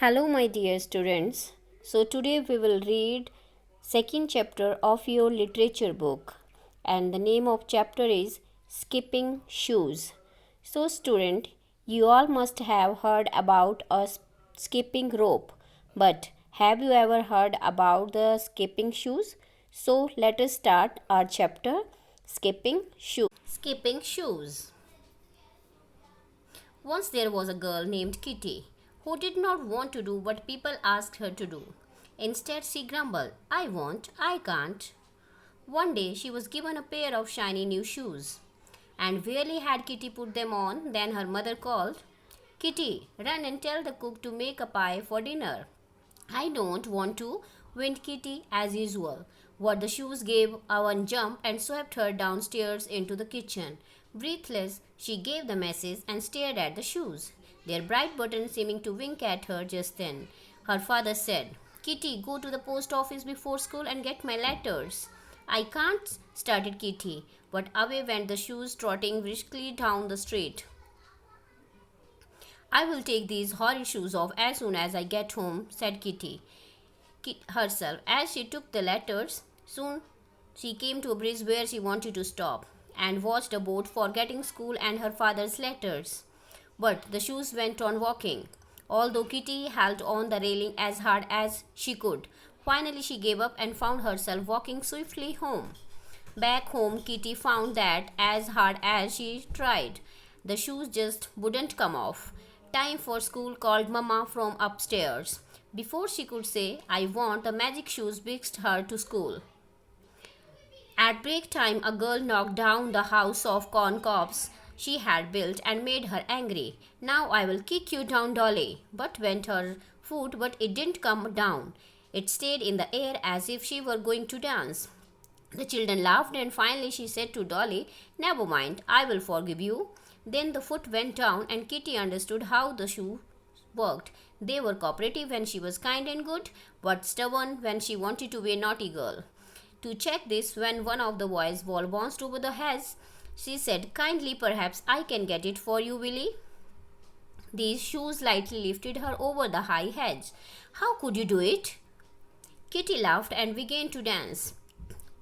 Hello, my dear students. So, today we will read second chapter of your literature book, and the name of chapter is Skipping Shoes. So, student, you all must have heard about a skipping rope, but have you ever heard about the skipping shoes? So, let us start our chapter Skipping Shoes. Skipping Shoes. Once there was a girl named Kitty who did not want to do what people asked her to do. Instead, she grumbled, I want, I can't. One day, she was given a pair of shiny new shoes. And barely had Kitty put them on than her mother called, Kitty, run and tell the cook to make a pie for dinner. I don't want to, whined Kitty as usual. What the shoes gave a one jump and swept her downstairs into the kitchen. Breathless, she gave the message and stared at the shoes, their bright buttons seeming to wink at her just then. Her father said, Kitty, go to the post office before school and get my letters. I can't, started Kitty, but away went the shoes trotting briskly down the street. I will take these horrid shoes off as soon as I get home, said Kitty herself. As she took the letters, soon she came to a bridge where she wanted to stop and watched a boat forgetting school and her father's letters. But the shoes went on walking, although Kitty held on the railing as hard as she could. Finally, she gave up and found herself walking swiftly home. Back home, Kitty found that as hard as she tried, the shoes just wouldn't come off. Time for school, called Mama from upstairs. Before she could say, I want, the magic shoes whisked her to school. At break time, a girl knocked down the house of corn cobs she had built and made her angry. Now I will kick you down, Dolly. But went her foot, but it didn't come down. It stayed in the air as if she were going to dance. The children laughed, and finally she said to Dolly, Never mind, I will forgive you. Then the foot went down, and Kitty understood how the shoe worked. They were cooperative when she was kind and good, but stubborn when she wanted to be a naughty girl. To check this, when one of the boys' ball bounced over the hedge, she said, Kindly, perhaps I can get it for you, Willie. These shoes lightly lifted her over the high hedge. How could you do it? Kitty laughed and began to dance.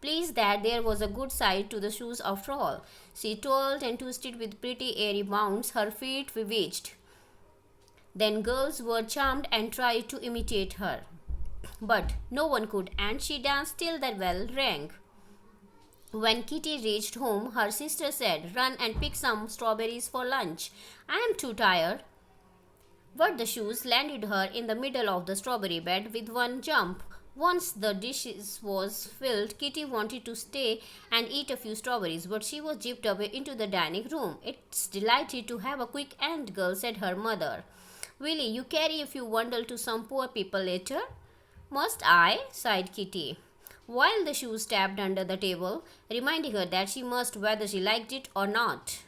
Pleased that there was a good side to the shoes after all, she twirled and twisted with pretty airy bounds, her feet bewitched. Then girls were charmed and tried to imitate her. But no one could, and she danced till the bell rang. When Kitty reached home, her sister said, Run and pick some strawberries for lunch. I am too tired. But the shoes landed her in the middle of the strawberry bed with one jump. Once the dishes was filled, Kitty wanted to stay and eat a few strawberries, but she was jipped away into the dining room. It's delighted to have a quick end, girl, said her mother. Willie, you carry a few bundles to some poor people later? Must I? Sighed Kitty, while the shoes tapped under the table, reminding her that she must whether she liked it or not.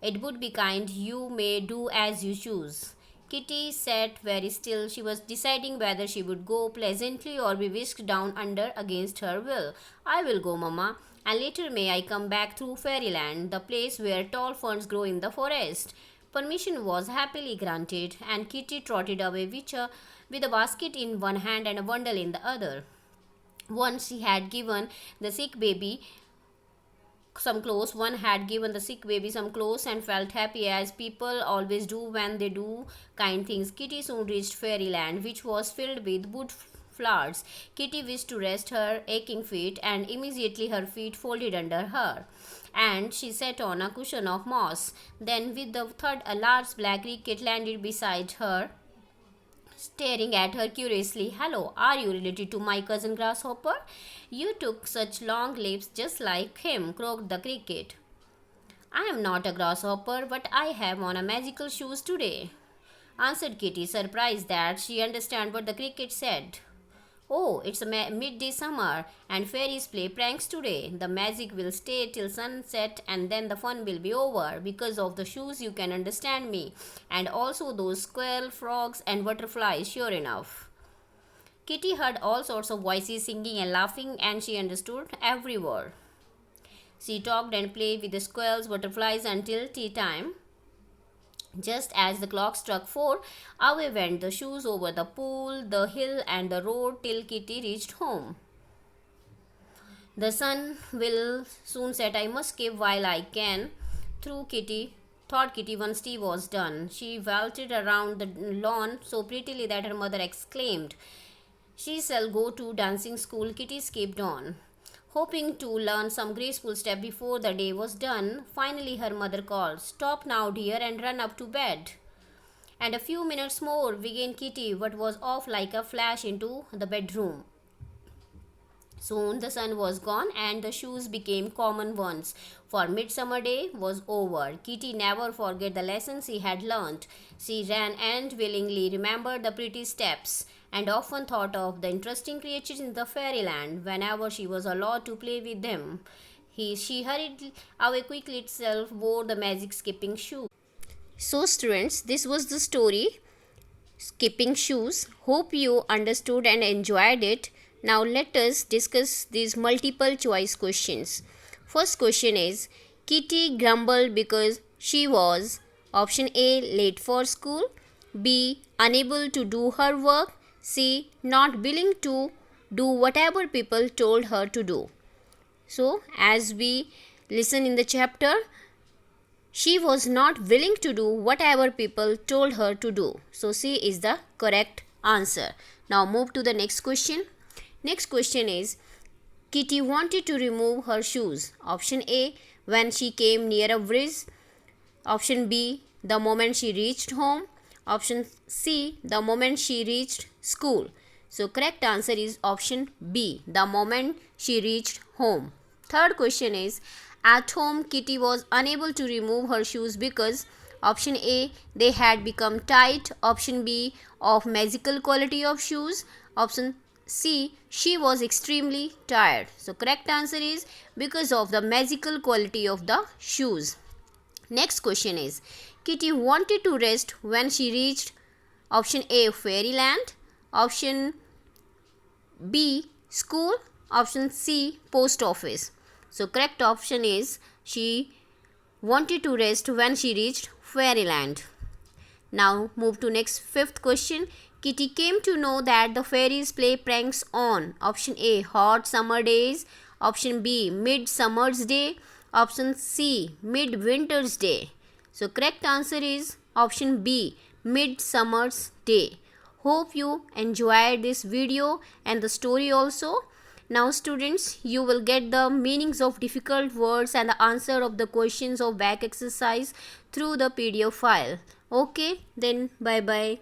It would be kind, you may do as you choose. Kitty sat very still. She was deciding whether she would go pleasantly or be whisked down under against her will. I will go, Mamma, and later may I come back through Fairyland, the place where tall ferns grow in the forest. Permission was happily granted, and Kitty trotted away with a basket in one hand and a bundle in the other. Once she had given the sick baby some clothes. One had given the sick baby some clothes and felt happy as people always do when they do kind things. Kitty soon reached Fairyland, which was filled with wood flowers. Kitty wished to rest her aching feet, and immediately her feet folded under her, and she sat on a cushion of moss. Then, with the thud, a large black cricket landed beside her, staring at her curiously. Hello, are you related to my cousin Grasshopper? You took such long leaps just like him, croaked the cricket. I am not a grasshopper, but I have on a magical shoes today, answered Kitty, surprised that she understood what the cricket said. Oh, it's a midday summer, and fairies play pranks today. The magic will stay till sunset, and then the fun will be over. Because of the shoes, you can understand me, and also those squirrel, frogs, and butterflies, sure enough. Kitty heard all sorts of voices singing and laughing, and she understood every word. She talked and played with the squirrels, butterflies until tea time. Just as the clock struck 4, away went the shoes over the pool, the hill, and the road till Kitty reached home. The sun will soon set. I must skip while I can. Thought Kitty once tea was done. She vaulted around the lawn so prettily that her mother exclaimed, "She shall go to dancing school." Kitty skipped on, hoping to learn some graceful step before the day was done. Finally, her mother called, "Stop now, dear, and run up to bed." And a few minutes more began Kitty, but was off like a flash into the bedroom. Soon the sun was gone and the shoes became common ones, for Midsummer Day was over. Kitty never forgot the lessons she had learnt. She ran and willingly remembered the pretty steps, and often thought of the interesting creatures in the fairyland whenever she was allowed to play with them. She hurried away quickly itself, wore the magic skipping shoe. So students, this was the story, Skipping Shoes. Hope you understood and enjoyed it. Now let us discuss these multiple choice questions. First question is, Kitty grumbled because she was option A, late for school, B, unable to do her work, C, not willing to do whatever people told her to do. So as we listen in the chapter, she was not willing to do whatever people told her to do. So C is the correct answer. Now move to the next question. Next question is, Kitty wanted to remove her shoes. Option A, when she came near a bridge. Option B, the moment she reached home. Option C, the moment she reached school. So correct answer is option B, the moment she reached home. Third question is, at home Kitty was unable to remove her shoes because option A, they had become tight. Option B, of magical quality of shoes. Option C, she was extremely tired. So correct answer is because of the magical quality of the shoes. Next question is, Kitty wanted to rest when she reached option A, fairyland. Option B, school. Option C, post office. So correct option is she wanted to rest when she reached fairyland. Now move to next fifth question. Kitty came to know that the fairies play pranks on option A, hot summer days. Option B, midsummer's day. Option C, midwinter's day. So correct answer is option B, midsummer's day. Hope you enjoyed this video and the story also. Now students, you will get the meanings of difficult words and the answer of the questions of back exercise through the PDF file. Okay, then bye bye.